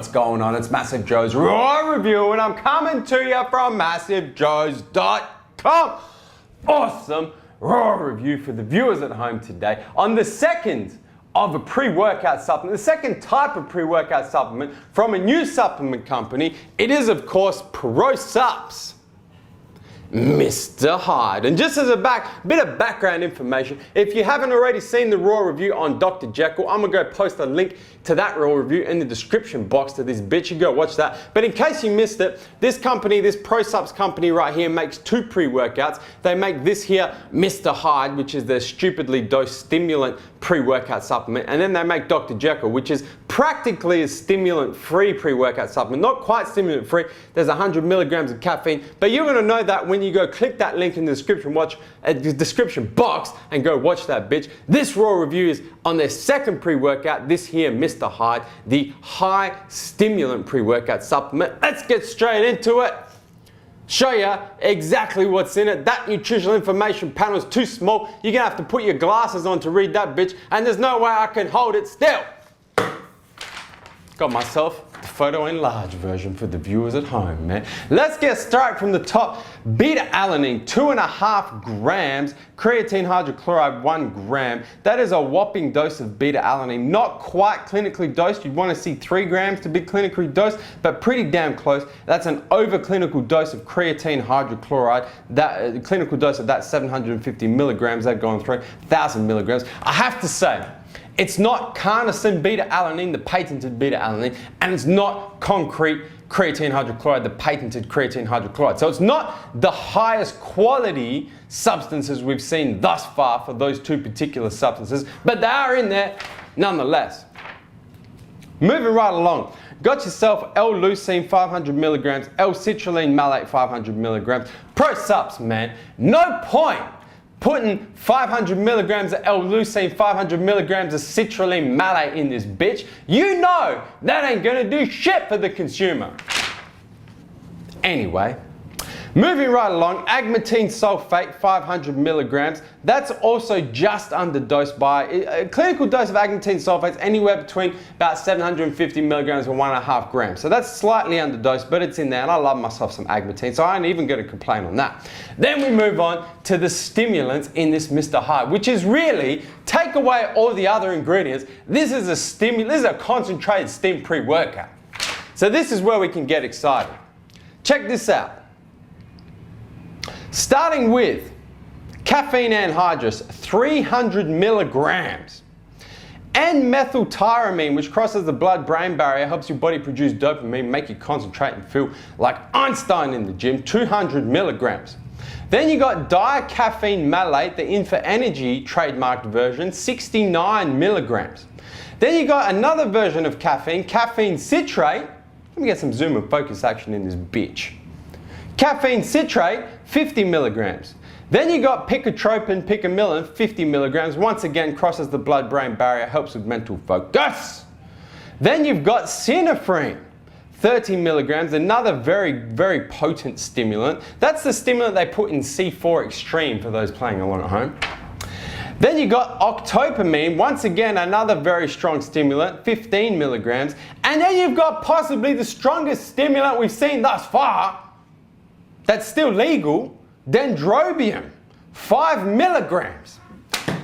What's going on? It's MassiveJoes RAW review, and I'm coming to you from MassiveJoes.com. Awesome raw review for the viewers at home today on the second of a pre-workout supplement, the second type of pre-workout supplement from a new supplement company. It is, of course, ProSupps. Mr. Hyde. And just as a bit of background information, if you haven't already seen the raw review on Dr. Jekyll, I'm gonna go post a link to that raw review in the description box to this bitch. You go watch that. But in case you missed it, this company, this ProSupps company right here, makes two pre-workouts. They make this here, Mr. Hyde, which is their stupidly dosed stimulant pre-workout supplement, and then they make Dr. Jekyll, which is practically a stimulant-free pre-workout supplement. Not quite stimulant-free. There's 100 milligrams of caffeine, but you're gonna know that when you go click that link in the description box and go watch that bitch. This raw review is on their second pre-workout, this here, Mr. Hyde, the high stimulant pre-workout supplement. Let's get straight into it. Show you exactly what's in it. That nutritional information panel is too small. You're gonna have to put your glasses on to read that bitch, and there's no way I can hold it still. Got myself the photo enlarged version for the viewers at home, man. Let's get started from the top. Beta-alanine, 2.5 grams. Creatine hydrochloride, 1 gram. That is a whopping dose of beta-alanine. Not quite clinically dosed. You'd want to see 3 grams to be clinically dosed, but pretty damn close. That's an over-clinical dose of creatine hydrochloride. That clinical dose of that 750 milligrams. They've gone through 1,000 milligrams. I have to say, it's not carnosine beta-alanine, the patented beta-alanine, and it's not concrete creatine hydrochloride, the patented creatine hydrochloride. So it's not the highest quality substances we've seen thus far for those two particular substances, but they are in there nonetheless. Moving right along. Got yourself L-leucine 500 milligrams, L-citrulline malate 500 milligrams. ProSupps, man. No point putting 500 milligrams of L-leucine, 500 milligrams of citrulline malate in this bitch. You know that ain't gonna do shit for the consumer. Anyway, moving right along, Agmatine Sulfate, 500 milligrams. That's also just underdosed by a clinical dose of Agmatine Sulfate, anywhere between about 750 milligrams and 1.5 grams. So that's slightly underdosed, but it's in there, and I love myself some Agmatine, so I ain't even gonna complain on that. Then we move on to the stimulants in this Mr. Hyde, which is really, take away all the other ingredients, this is a concentrated stim pre-workout. So this is where we can get excited. Check this out. Starting with caffeine anhydrous, 300 milligrams. N-methyltyramine, which crosses the blood-brain barrier, helps your body produce dopamine, make you concentrate and feel like Einstein in the gym, 200 milligrams. Then you got dicaffeine malate, the Infa-Energy trademarked version, 69 milligrams. Then you got another version of caffeine, caffeine citrate. Let me get some zoom and focus action in this bitch. Caffeine citrate, 50 milligrams. Then you got picotropin, picamilin, 50 milligrams. Once again, crosses the blood-brain barrier, helps with mental focus. Then you've got synephrine, 30 milligrams, another very, very potent stimulant. That's the stimulant they put in C4 Extreme for those playing along at home. Then you got octopamine, once again another very strong stimulant, 15 milligrams. And then you've got possibly the strongest stimulant we've seen thus far, that's still legal, dendrobium, 5 milligrams.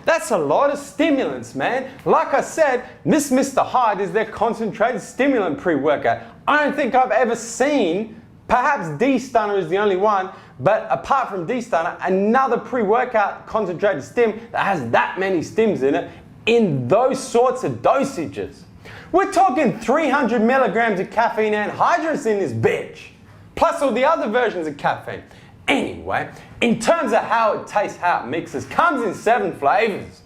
That's a lot of stimulants, man. Like I said, this Mr. Hyde is their concentrated stimulant pre-workout. I don't think I've ever seen, perhaps D-Stunner is the only one, but apart from D-Stunner, another pre-workout concentrated stim that has that many stims in it in those sorts of dosages. We're talking 300 milligrams of caffeine anhydrous in this bitch, plus all the other versions of caffeine. Anyway, in terms of how it tastes, how it mixes, comes in 7 flavors.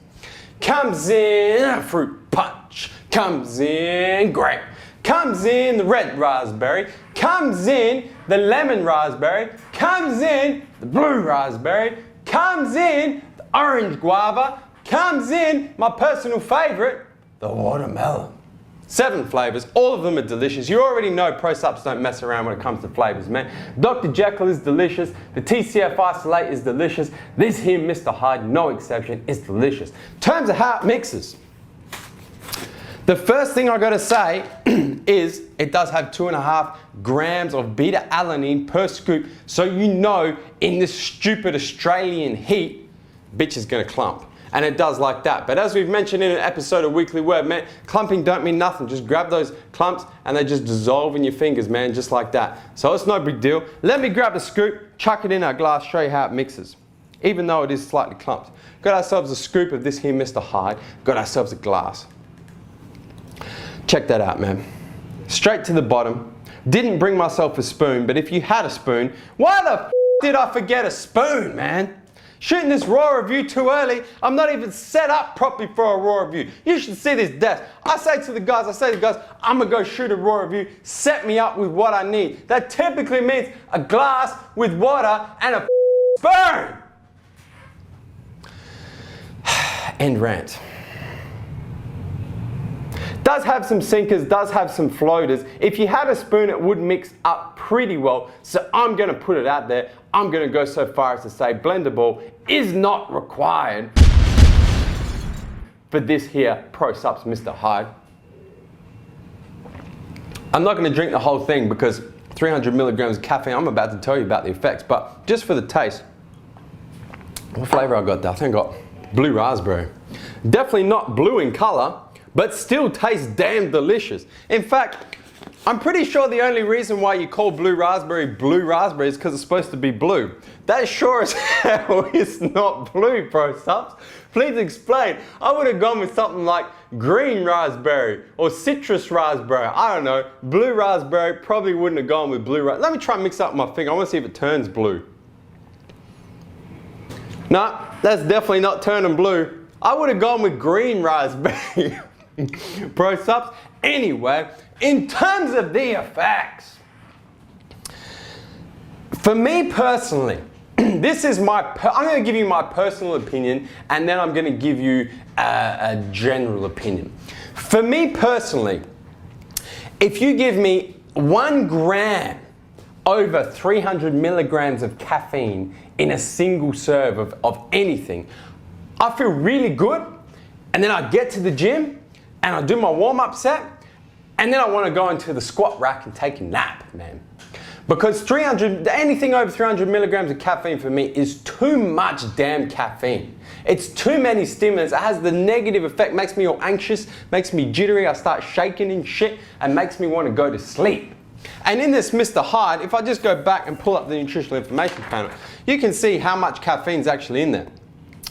Comes in fruit punch, comes in grape, comes in the red raspberry, comes in the lemon raspberry, comes in the blue raspberry, comes in the orange guava, comes in my personal favorite, the watermelon. 7 flavors, all of them are delicious. You already know ProSupps don't mess around when it comes to flavors, man. Dr. Jekyll is delicious. The TCF isolate is delicious. This here, Mr. Hyde, no exception, is delicious. In terms of how it mixes, the first thing I gotta say is it does have 2.5 grams of beta alanine per scoop. So you know in this stupid Australian heat, bitch is gonna clump. And it does like that. But as we've mentioned in an episode of Weekly Word, man, clumping don't mean nothing. Just grab those clumps and they just dissolve in your fingers, man, just like that. So it's no big deal. Let me grab a scoop, chuck it in our glass, show you how it mixes. Even though it is slightly clumped. Got ourselves a scoop of this here Mr. Hyde. Got ourselves a glass. Check that out, man. Straight to the bottom. Didn't bring myself a spoon, but if you had a spoon, why the f did I forget a spoon, man? Shooting this raw review too early. I'm not even set up properly for a raw review. You should see this desk. I say to the guys, I'm gonna go shoot a raw review. Set me up with what I need. That typically means a glass with water and a spoon. End rant. Does have some sinkers, does have some floaters. If you had a spoon, it would mix up pretty well. So I'm gonna put it out there. I'm gonna go so far as to say blendable is not required for this here ProSupps Mr. Hyde. I'm not gonna drink the whole thing because 300 milligrams of caffeine, I'm about to tell you about the effects, but just for the taste, what flavor I got there? I think I got blue raspberry. Definitely not blue in color, but still tastes damn delicious. In fact, I'm pretty sure the only reason why you call blue raspberry is because it's supposed to be blue. That sure as hell is not blue, ProSupps. Please explain. I would have gone with something like green raspberry or citrus raspberry. I don't know. Blue raspberry, probably wouldn't have gone with blue raspberry. Let me try and mix up my finger. I want to see if it turns blue. No, that's definitely not turning blue. I would have gone with green raspberry. ProSupps. Anyway, in terms of the effects, for me personally, this is I'm going to give you my personal opinion and then I'm going to give you a general opinion. For me personally, if you give me 1 gram over 300 milligrams of caffeine in a single serve of anything, I feel really good, and then I get to the gym and I do my warm-up set, and then I want to go into the squat rack and take a nap, man. Because anything over 300 milligrams of caffeine for me is too much damn caffeine. It's too many stimulants. It has the negative effect, makes me all anxious, makes me jittery, I start shaking and shit, and makes me want to go to sleep. And in this Mr. Hyde, if I just go back and pull up the nutritional information panel, you can see how much caffeine is actually in there.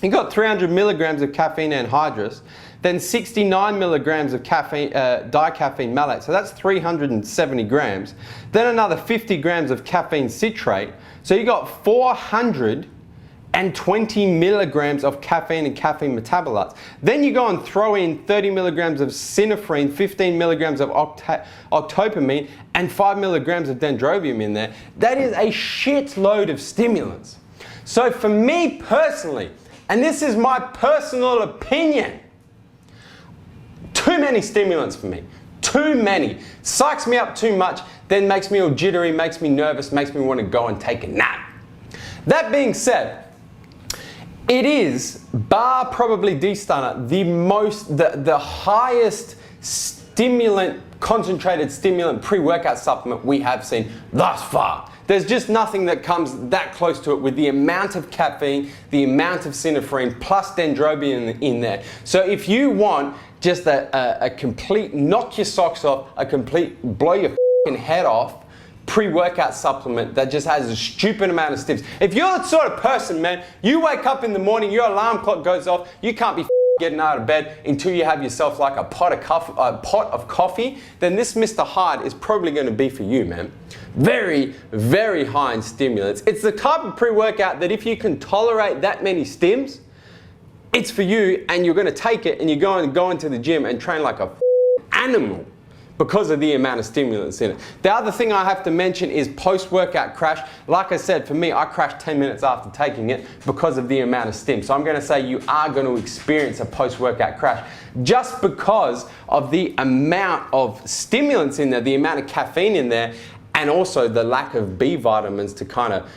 You got 300 milligrams of caffeine anhydrous, then 69 milligrams of caffeine, dicaffeine malate, so that's 370 grams. Then another 50 grams of caffeine citrate, so you got 420 milligrams of caffeine and caffeine metabolites. Then you go and throw in 30 milligrams of synephrine, 15 milligrams of octopamine, and 5 milligrams of dendrobium in there. That is a shitload of stimulants. So for me personally, and this is my personal opinion, too many stimulants for me. Too many. Psychs me up too much, then makes me all jittery, makes me nervous, makes me want to go and take a nap. That being said, it is, bar probably D-Stunner, the highest stimulant, concentrated stimulant pre-workout supplement we have seen thus far. There's just nothing that comes that close to it with the amount of caffeine, the amount of synephrine, plus dendrobium in there. So if you want just a complete knock your socks off, a complete blow your f***ing head off pre-workout supplement that just has a stupid amount of stims. If you're the sort of person, man, you wake up in the morning, your alarm clock goes off, you can't be getting out of bed until you have yourself like a pot of coffee, then this Mr. Hyde is probably going to be for you, man. Very, very high in stimulants. It's the type of pre-workout that if you can tolerate that many stims, it's for you, and you're going to take it and you're going to go into the gym and train like a animal because of the amount of stimulants in it. The other thing I have to mention is post-workout crash. Like I said, for me, I crashed 10 minutes after taking it because of the amount of stim. So I'm going to say you are going to experience a post-workout crash just because of the amount of stimulants in there, the amount of caffeine in there, and also the lack of B vitamins to kind of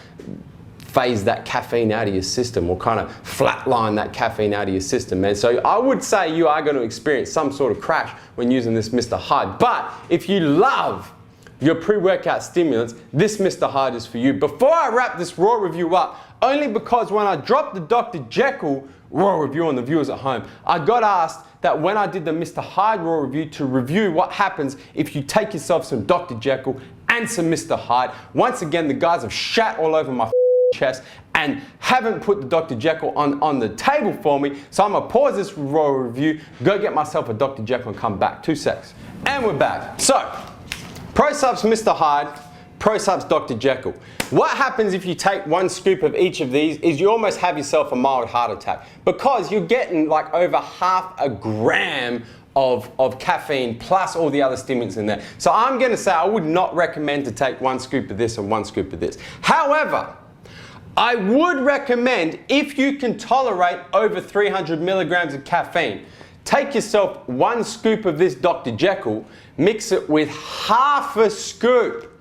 phase that caffeine out of your system or kind of flatline that caffeine out of your system, man. So I would say you are going to experience some sort of crash when using this Mr. Hyde. But if you love your pre-workout stimulants, this Mr. Hyde is for you. Before I wrap this raw review up, only because when I dropped the Dr. Jekyll raw review on the viewers at home, I got asked that when I did the Mr. Hyde raw review to review what happens if you take yourself some Dr. Jekyll and some Mr. Hyde. Once again, the guys have shat all over my chest and haven't put the Dr. Jekyll on the table for me. So I'm gonna pause this raw review, go get myself a Dr. Jekyll and come back. 2 secs. And we're back. So, ProSupps Mr. Hyde, ProSupps Dr. Jekyll. What happens if you take 1 scoop of each of these is you almost have yourself a mild heart attack because you're getting like over half a gram of caffeine plus all the other stimulants in there. So I'm gonna say I would not recommend to take 1 scoop of this and 1 scoop of this. However, I would recommend if you can tolerate over 300 milligrams of caffeine, take yourself 1 scoop of this Dr. Jekyll, mix it with half a scoop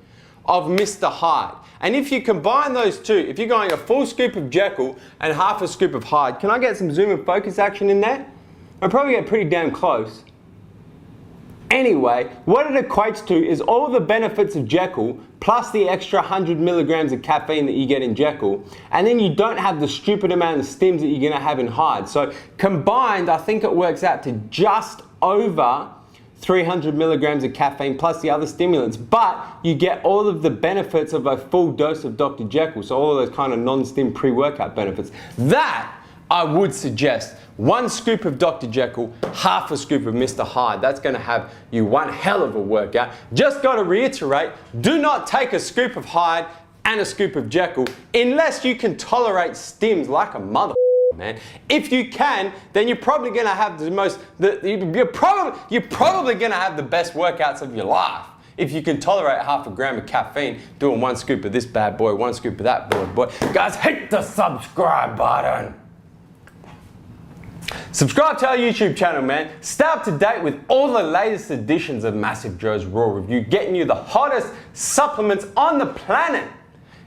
of Mr. Hyde. And if you combine those two, if you're going a full scoop of Jekyll and half a scoop of Hyde, can I get some zoom and focus action in there? I'll probably get pretty damn close. Anyway, what it equates to is all the benefits of Jekyll plus the extra 100 milligrams of caffeine that you get in Jekyll, and then you don't have the stupid amount of stims that you're gonna have in Hyde. So combined, I think it works out to just over 300 milligrams of caffeine plus the other stimulants, but you get all of the benefits of a full dose of Dr. Jekyll, so all of those kind of non-stim pre-workout benefits. That I would suggest 1 scoop of Dr. Jekyll, half a scoop of Mr. Hyde. That's gonna have you one hell of a workout. Just gotta reiterate, do not take a scoop of Hyde and a scoop of Jekyll unless you can tolerate stims like a mother, man. If you can, then you're probably gonna have you're probably gonna have the best workouts of your life. If you can tolerate half a gram of caffeine, doing 1 scoop of this bad boy, 1 scoop of that bad boy. Guys, hit the subscribe button. Subscribe to our YouTube channel, man. Stay up to date with all the latest editions of MassiveJoes RAW Review, getting you the hottest supplements on the planet.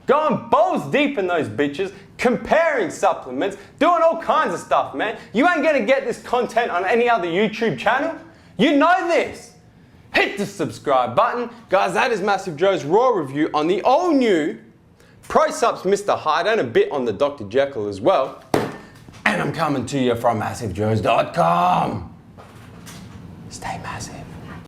Going balls deep in those bitches, comparing supplements, doing all kinds of stuff, man. You ain't gonna get this content on any other YouTube channel. You know this. Hit the subscribe button. Guys, that is MassiveJoes RAW Review on the all-new ProSupps Mr. Hyde and a bit on the Dr. Jekyll as well. And I'm coming to you from MassiveJoes.com. Stay massive.